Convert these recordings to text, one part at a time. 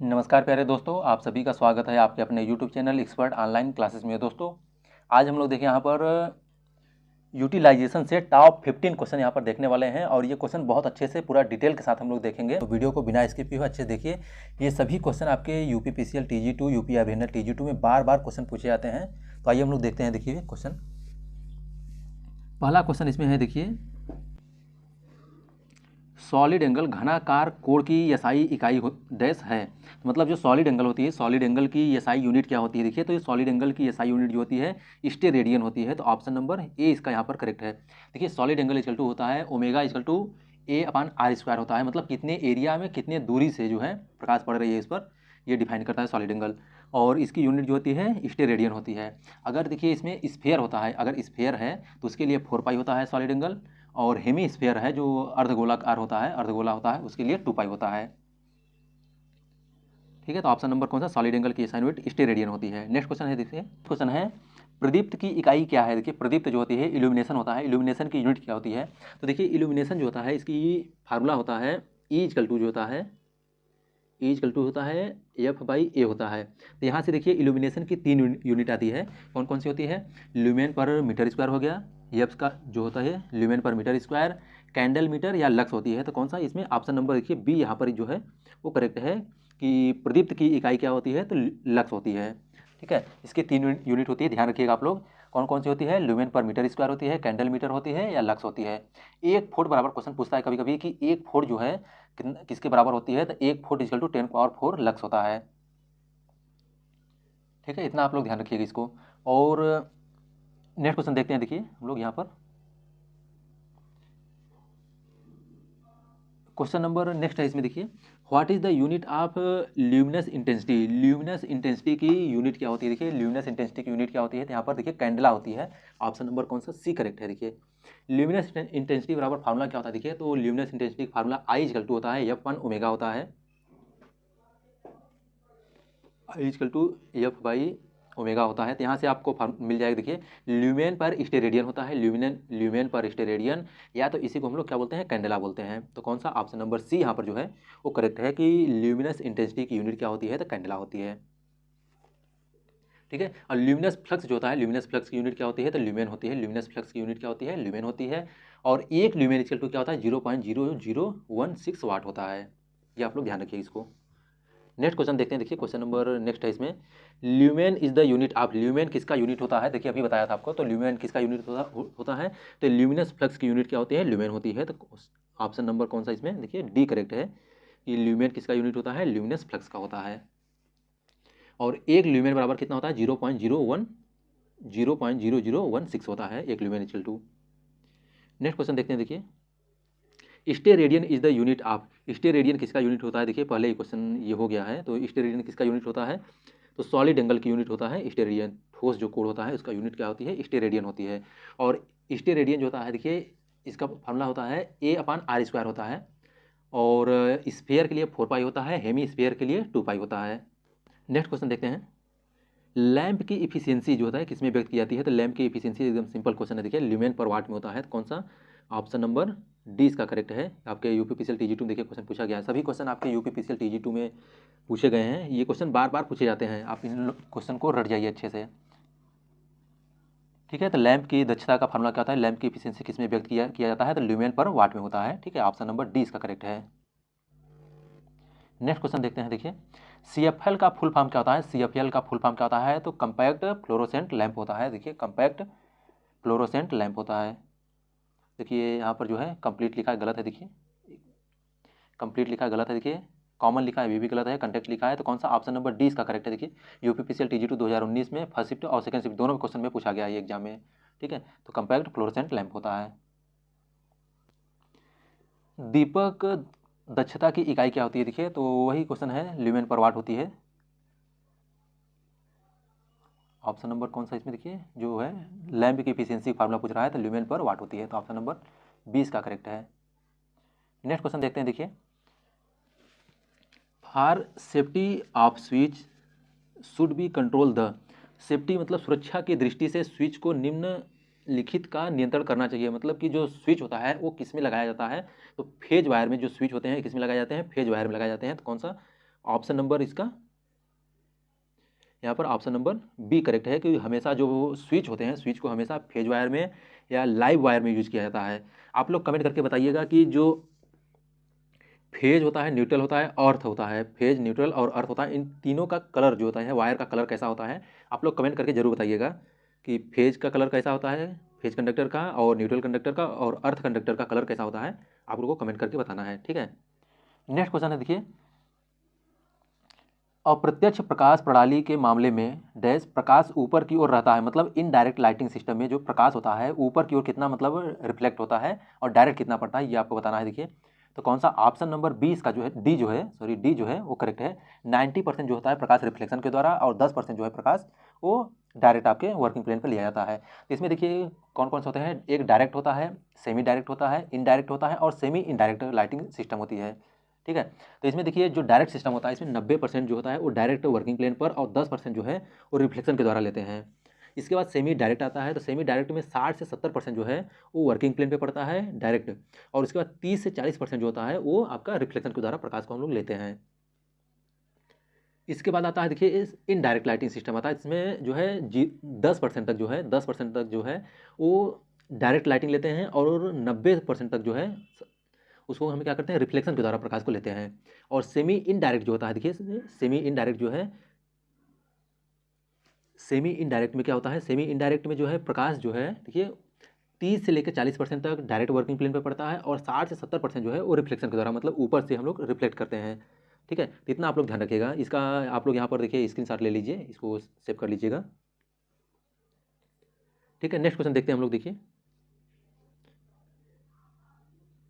नमस्कार प्यारे दोस्तों, आप सभी का स्वागत है आपके अपने YouTube channel expert online classes में। दोस्तों आज हम लोग देखें यहाँ पर यूटिलाइजेशन से टॉप 15 क्वेश्चन यहाँ पर देखने वाले हैं और ये क्वेश्चन बहुत अच्छे से पूरा डिटेल के साथ हम लोग देखेंगे। तो वीडियो को बिना स्किप किए हुए अच्छे से देखिए। ये सभी क्वेश्चन आपके यूपीपीसीएल TG2 यूपी अभिनर TG2 में बार बार क्वेश्चन पूछे जाते हैं। तो आइए हम लोग देखते हैं। देखिए क्वेश्चन, पहला क्वेश्चन इसमें है, देखिए सॉलिड एंगल घनाकार कोण की एसआई इकाई डैश है। तो मतलब जो सॉलिड एंगल होती है, सॉलिड एंगल की एसआई यूनिट क्या होती है? देखिए तो ये सॉलिड एंगल की एसआई यूनिट जो होती है स्टेरेडियन होती है। तो ऑप्शन नंबर ए इसका यहाँ पर करेक्ट है। देखिए सॉलिड एंगल इक्वल टू होता है omega equal to A upon R square होता है। मतलब कितने एरिया में कितने दूरी से जो है प्रकाश पड़ रही है इस पर, ये डिफाइन करता है सॉलिड एंगल। और इसकी यूनिट जो होती है स्टेरेडियन होती है। अगर देखिए इसमें स्फेयर होता है, अगर स्फेयर है तो उसके लिए 4 पाई होता है सॉलिड एंगल। और हेमी स्फेयर है जो अर्धगोलाकार होता है, अर्धगोला होता है, उसके लिए 2 पाई होता है। ठीक है, तो ऑप्शन नंबर कौन सा? सॉलिड एंगल की एसआई यूनिट स्टेरेडियन होती है। नेक्स्ट क्वेश्चन है, देखिए क्वेश्चन है प्रदीप्त की इकाई क्या है? देखिए प्रदीप्त जो होती है इल्यूमिनेशन होता है, इल्यूमिनेशन की यूनिट क्या होती है? तो देखिए इल्यूमिनेशन जो होता है इसकी फार्मूला होता है E इक्वल टू जो होता है E इक्वल टू होता है F/A होता है। तो यहाँ से देखिए इल्यूमिनेशन की 3 यूनिट आती है। कौन कौन सी होती है? ल्यूमेन पर मीटर स्क्वायर हो गया, एफ का जो होता है ल्यूमेन पर मीटर स्क्वायर, कैंडल मीटर या लक्स होती है। तो कौन सा इसमें ऑप्शन नंबर देखिए बी यहाँ पर जो है वो करेक्ट है कि प्रदीप्त की इकाई क्या होती है? तो लक्स होती है। ठीक है, इसकी 3 यूनिट होती है, ध्यान रखिएगा आप लोग। कौन कौन सी होती है? ल्यूमेन पर मीटर स्क्वायर होती है, कैंडल मीटर होती है या लक्स होती है। 1 फुट बराबर क्वेश्चन पूछता है कभी कभी कि 1 फुट जो है किसके बराबर होती है? तो 1 फुट इक्वल टू 10⁴ लक्स होता है। ठीक है, इतना आप लोग ध्यान रखिएगा इसको। और नेक्स्ट क्वेश्चन देखते हैं। देखिए हम लोग यहाँ पर क्वेश्चन नंबर नेक्स्ट है, इसमें देखिए what is the unit of luminous intensity. Luminous intensity की यूनिट क्या होती है? देखिए ल्यूमिनस इंटेंसिटी की यूनिट क्या होती है? तो यहाँ पर देखिए कैंडला होती है। ऑप्शन नंबर कौन सा? सी करेक्ट है। देखिए ल्यूमिनस इंटेंसिटी बराबर फार्मूला क्या होता है? देखिए तो ल्यूमिनस इंटेंसिटी का फार्मूला I इक्वल टू होता है F/1 ओमेगा होता है। I इक्वल टू F/ओमेगा होता है। तो यहाँ से आपको मिल जाएगा। देखिए ल्यूमेन पर स्टेरेडियन होता है, ल्यूमेन पर स्टेरेडियन, या तो इसी को हम लोग क्या बोलते हैं? कैंडेला बोलते हैं। तो कौन सा? ऑप्शन नंबर सी यहाँ पर जो है वो करेक्ट है कि ल्यूमिनस इंटेंसिटी की यूनिट क्या होती है? तो कैंडेला होती है। ठीक है, और ल्यूमिनस फ्लक्स जो होता है, ल्यूमिनस फ्लक्स की यूनिट क्या होती है? तो ल्यूमेन होती है। ल्यूमिनस फ्लक्स की यूनिट क्या होती है? ल्यूमेन होती है। और एक ल्यूमेन इक्वल टू क्या होता है? 0.0016 वाट होता है। ये आप लोग ध्यान रखिए इसको। नेक्स्ट क्वेश्चन देखते हैं। देखिए क्वेश्चन नंबर नेक्स्ट है, इसमें lumen is the unit of. Lumen किसका यूनिट होता है? देखिए अभी बताया था आपको। तो ल्यूमेन किसका यूनिट होता है? तो ल्यूमिनस फ्लक्स की यूनिट क्या होती है? ल्यूमेन होती है। तो ऑप्शन नंबर कौन सा इसमें? देखिए डी करेक्ट है कि ल्यूमेन किसका यूनिट होता है? ल्यूमिनस फ्लक्स का होता है। और एक ल्यूमेन बराबर कितना होता है? 0.0016 होता है एक lumen equal to. Next question देखते हैं। देखिए steradian is the unit of. Steradian किसका यूनिट होता है? देखिए पहले ही क्वेश्चन ये हो गया है। तो स्टेरेडियन किसका यूनिट होता है? तो सॉलिड एंगल की यूनिट होता है स्टेरेडियन। ठोस जो कोण होता है उसका यूनिट क्या होती है? स्टेरेडियन होती है। और स्टेरेडियन जो होता है देखिए इसका फार्मूला होता है A/R² होता है। और स्फेयर के लिए 4 पाई होता है, हेमी स्फेयर के लिए 2 पाई होता है। नेक्स्ट क्वेश्चन देखते हैं। लैंप की इफिशियंसी जो होता है किसमें व्यक्त की जाती है? तो लैंप की इफिशियंसी एकदम सिंपल क्वेश्चन है। देखिए ल्यूमेन पर वाट में होता है। तो कौन सा? ऑप्शन नंबर डी इसका करेक्ट है। आपके यूपीपीसीएल TG2 में देखिए क्वेश्चन पूछा गया है। सभी क्वेश्चन आपके यूपीपीसीएल TG2 में पूछे गए हैं। ये क्वेश्चन बार बार पूछे जाते हैं, आप इन क्वेश्चन को रट जाइए अच्छे से। ठीक है, तो लैंप की दक्षता का फार्मूला क्या होता है? लैंप की इफिशियंसी किसमें व्यक्त किया जाता है? तो ल्यूमेन पर वाट में होता है। ठीक है, ऑप्शन नंबर डी इसका करेक्ट है। नेक्स्ट क्वेश्चन देखते हैं। देखिए CFL का फुल फॉर्म क्या होता है? CFL का फुल फॉर्म क्या होता है? तो कंपैक्ट फ्लोरोसेंट लैंप होता है। देखिए कंपैक्ट फ्लोरोसेंट लैंप होता है। देखिए यहाँ पर जो है कंप्लीट लिखा है, गलत है। देखिए कंप्लीट लिखा है, गलत है। देखिए कॉमन लिखा है, भी गलत है। कंटेक्ट लिखा है। तो कौन सा? ऑप्शन नंबर डी इसका करेक्ट है। देखिए यूपीपीसीएल TG2 2019 में फर्स्ट शिफ्ट और सेकंड शिफ्ट दोनों क्वेश्चन में पूछा गया है एग्जाम में। ठीक है, तो कंपैक्ट फ्लोरोसेंट लैंप होता है। दीपक दक्षता की इकाई क्या होती है? देखिए तो वही क्वेश्चन है, ल्यूमेन पर वाट होती है। ऑप्शन नंबर कौन सा इसमें? देखिए जो है लैंप की इफिशियंसी फार्मूला पूछ रहा है तो ल्यूमेन पर वाट होती है। तो ऑप्शन नंबर 20 का करेक्ट है। नेक्स्ट क्वेश्चन देखते हैं। देखिए for safety off switch should be control the. Safety मतलब सुरक्षा की दृष्टि से स्विच को निम्नलिखित का नियंत्रण करना चाहिए। मतलब कि जो स्विच होता है वो किस में लगाया जाता है? तो फेज वायर में जो स्विच होते हैं किस में लगाए जाते हैं? फेज वायर में लगाए जाते हैं। तो कौन सा? ऑप्शन नंबर इसका यहाँ पर ऑप्शन नंबर बी करेक्ट है कि हमेशा जो स्विच होते हैं, स्विच को हमेशा फेज वायर में या लाइव वायर में यूज किया जाता है। आप लोग कमेंट करके बताइएगा कि जो फेज होता है, न्यूट्रल होता है, अर्थ होता है, फेज, न्यूट्रल और अर्थ होता है, इन तीनों का कलर जो होता है, वायर का कलर कैसा होता है। आप लोग कमेंट करके जरूर बताइएगा कि फेज का कलर कैसा होता है, फेज कंडक्टर का, और न्यूट्रल कंडक्टर का और अर्थ कंडक्टर का कलर कैसा होता है। आप लोगों को कमेंट करके बताना है, ठीक है। नेक्स्ट क्वेश्चन है, देखिए, अप्रत्यक्ष प्रकाश प्रणाली के मामले में डैश प्रकाश ऊपर की ओर रहता है, मतलब इनडायरेक्ट लाइटिंग सिस्टम में जो प्रकाश होता है ऊपर की ओर कितना मतलब रिफ्लेक्ट होता है और डायरेक्ट कितना पड़ता है, ये आपको बताना है। देखिए, तो कौन सा ऑप्शन नंबर 20 का जो है डी जो है वो करेक्ट है। 90% जो होता है प्रकाश रिफ्लेक्शन के द्वारा और 10% जो है प्रकाश वो डायरेक्ट आपके वर्किंग प्लेन पर लिया जाता है। तो इसमें देखिए कौन कौन से होते हैं, एक डायरेक्ट होता है, सेमी डायरेक्ट होता है, इनडायरेक्ट होता है और सेमी इनडायरेक्ट लाइटिंग सिस्टम होती है, ठीक है। तो इसमें देखिए जो डायरेक्ट सिस्टम होता है इसमें 90% जो होता है वो डायरेक्ट वर्किंग प्लेन पर और 10% जो है वो रिफ्लेक्शन के द्वारा लेते हैं। इसके बाद सेमी डायरेक्ट आता है, तो सेमी डायरेक्ट में 60 से 70% जो है वो वर्किंग प्लेन पे पड़ता है डायरेक्ट, और उसके बाद 30 से 40% जो होता है वो आपका रिफ्लेक्शन के द्वारा प्रकाश को हम लोग लेते हैं। इसके बाद आता है, देखिए, इस इनडायरेक्ट लाइटिंग सिस्टम आता है, इसमें जो है 10% तक जो है वो डायरेक्ट लाइटिंग लेते हैं और 90% तक जो है उसको हम क्या करते हैं, रिफ्लेक्शन के द्वारा प्रकाश को लेते हैं। और सेमी इनडायरेक्ट जो होता है, देखिए सेमी इनडायरेक्ट जो है, सेमी इनडायरेक्ट में क्या होता है, सेमी इनडायरेक्ट में जो है प्रकाश जो है, देखिए 30 से लेकर 40% तक डायरेक्ट वर्किंग प्लेन पर पड़ता है और 60 से 70% जो है वो रिफ्लेक्शन के द्वारा, मतलब ऊपर से हम लोग रिफ्लेक्ट करते हैं, ठीक है। तो इतना आप लोग ध्यान रखिएगा इसका। आप लोग यहाँ पर देखिए स्क्रीनशॉट ले लीजिए, इसको सेव कर लीजिएगा, ठीक है। नेक्स्ट क्वेश्चन देखते हैं हम लोग। देखिए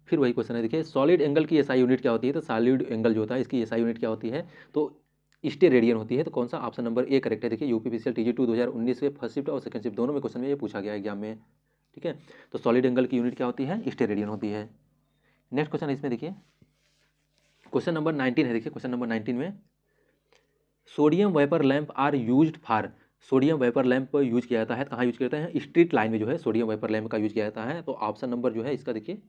फिर वही क्वेश्चन है, देखिए, सॉलिड एंगल की एसआई यूनिट क्या होती है। तो सॉलिड एंगल जो होता है इसकी एसआई यूनिट क्या होती है, तो स्टेरेडियन होती है। तो कौन सा ऑप्शन नंबर ए करेक्ट है। देखिए यूपीपीसीएल TG2 2019 के फर्स्ट शिफ्ट और सेकंड शिफ्ट दोनों में क्वेश्चन में ये पूछा गया एग्जाम में, ठीक है। तो सॉलिड एंगल की यूनिट क्या होती है, स्टेरेडियन होती है। नेक्स्ट क्वेश्चन इसमें देखिए क्वेश्चन नंबर 19 है। देखिए क्वेश्चन नंबर 19 में sodium vapour lamp are used for, sodium vapour lamp use किया जाता है, कहाँ यूज किया जाता है, स्ट्रीट लाइन में जो है सोडियम वेपर लैंप का यूज किया जाता है। तो ऑप्शन नंबर जो है इसका देखिए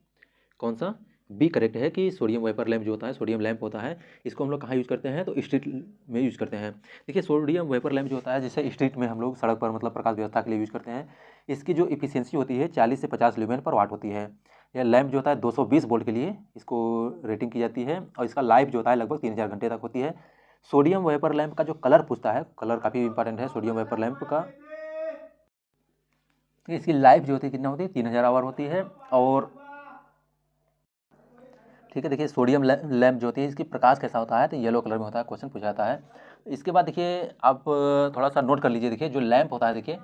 कौन सा, बी करेक्ट है कि सोडियम वेपर लैंप जो होता है, सोडियम लैंप होता है, इसको हम लोग कहाँ यूज़ करते हैं, तो स्ट्रीट में यूज़ करते हैं। देखिए सोडियम वेपर लैंप जो होता है जिसे स्ट्रीट में हम लोग सड़क पर मतलब प्रकाश व्यवस्था के लिए यूज़ करते हैं, इसकी जो इफिशियंसी होती है 40 से 50 ल्यूमेन पर वाट होती है। यह लैंप जो होता है 220 वोल्ट के लिए इसको रेटिंग की जाती है और इसका लाइफ जो होता है लगभग 3000 घंटे तक होती है। सोडियम वेपर लैंप का जो कलर पूछता है, कलर काफ़ी इंपॉर्टेंट है सोडियम वेपर लैंप का, इसकी लाइफ जो होती है कितना होती है, 3000 आवर होती है। और ठीक है, देखिए सोडियम लैंप जो होती है इसकी प्रकाश कैसा होता है, तो येलो कलर में होता है, क्वेश्चन पूछा जाता है। इसके बाद देखिए आप थोड़ा सा नोट कर लीजिए। देखिए जो लैंप होता है, देखिए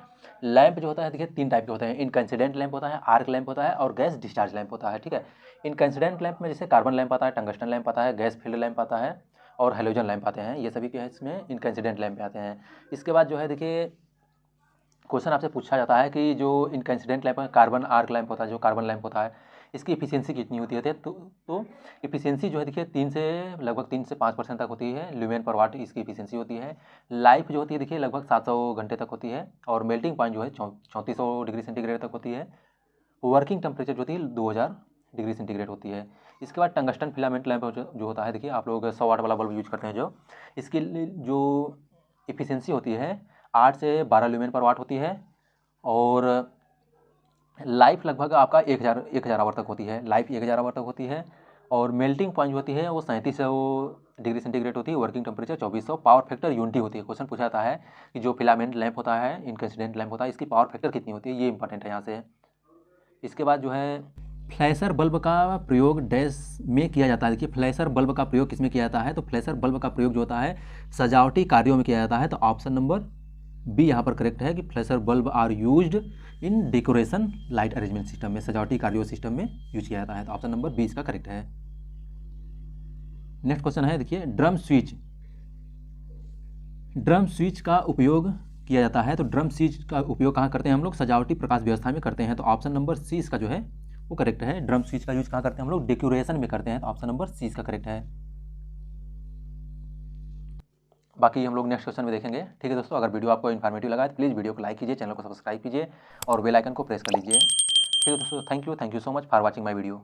लैंप जो होता है देखिए 3 टाइप के होते हैं, इनकैंसिडेंट लैंप होता है, आर्क लैंप होता है और गैस डिस्चार्ज लैंप होता है, ठीक है। इनकैंसिडेंट लैंप में जैसे कार्बन लैंप आता है, टंगस्टन लैंप आता है, गैस फील्ड लैंप आता है और हेलोजन लैंप आते हैं, ये सभी के इसमें इनकैंसिडेंट लैंप आते हैं। इसके बाद जो है देखिए क्वेश्चन आपसे पूछा जाता है कि जो इनकैंसिडेंट लैंप है, कार्बन आर्क लैंप होता है, जो कार्बन लैंप होता है इसकी इफिशियंसी कितनी होती है, तो इफिशियंसी जो है देखिए 3 से लगभग 3 से 5% तक होती है, ल्यूमेन पर वाट इसकी इफिशियंसी होती है। लाइफ जो होती है देखिए लगभग 700 घंटे तक होती है और मेल्टिंग पॉइंट जो है 3400 डिग्री सेंटीग्रेड तक होती है। वर्किंग टेम्परेचर जो होती है 2000 डिग्री सेंटीग्रेड होती है। इसके बाद टंगस्टन फिलामेंट लैंप जो होता है, देखिए आप लोग 100 वाट वाला बल्ब यूज करते हैं, जो इसकी जो इफिशियंसी होती है 8 से 12 ल्यूमेन पर वाट होती है और लाइफ लगभग आपका 1000 आवर तक होती है, लाइफ 1000 आवर तक होती है। और मेल्टिंग पॉइंट जो होती है वो 3700 डिग्री सेंटीग्रेड होती है, working temperature 2400, power factor unity होती है। क्वेश्चन पूछा जाता है कि जो फिलामेंट लैंप होता है, इनकैंसिडेंट लैंप होता है, इसकी पावर फैक्टर कितनी होती है, ये इंपॉर्टेंट है यहाँ से। इसके बाद जो है फ्लैशर बल्ब का प्रयोग डैश में किया जाता है। देखिए फ्लैशर बल्ब का प्रयोग किसमें किया जाता है, तो फ्लैशर बल्ब का प्रयोग जो होता है सजावटी कार्यों में किया जाता है। तो ऑप्शन नंबर बी यहाँ पर करेक्ट है कि flasher bulb are used in decoration light arrangement system में, सजावटी कार्यों सिस्टम में यूज किया जाता है। तो ऑप्शन नंबर बी इसका करेक्ट है। नेक्स्ट क्वेश्चन है, देखिए ड्रम स्विच, ड्रम स्विच का उपयोग किया जाता है। तो ड्रम स्विच का उपयोग कहाँ करते हैं हम लोग, सजावटी प्रकाश व्यवस्था में करते हैं। तो ऑप्शन नंबर सी इसका जो है वो करेक्ट है। ड्रम स्विच का यूज कहाँ करते हैं हम लोग, डेकोरेशन में करते हैं। तो ऑप्शन नंबर सी इसका करेक्ट है। बाकी हम लोग नेक्स्ट क्वेश्चन में देखेंगे, ठीक है दोस्तों। अगर वीडियो आपको इन्फॉर्मेटिव लगा है तो प्लीज़ वीडियो को लाइक कीजिए, चैनल को सब्सक्राइब कीजिए और बेल आइकन को प्रेस कर लीजिए, ठीक है दोस्तों। Thank you so much for watching my video.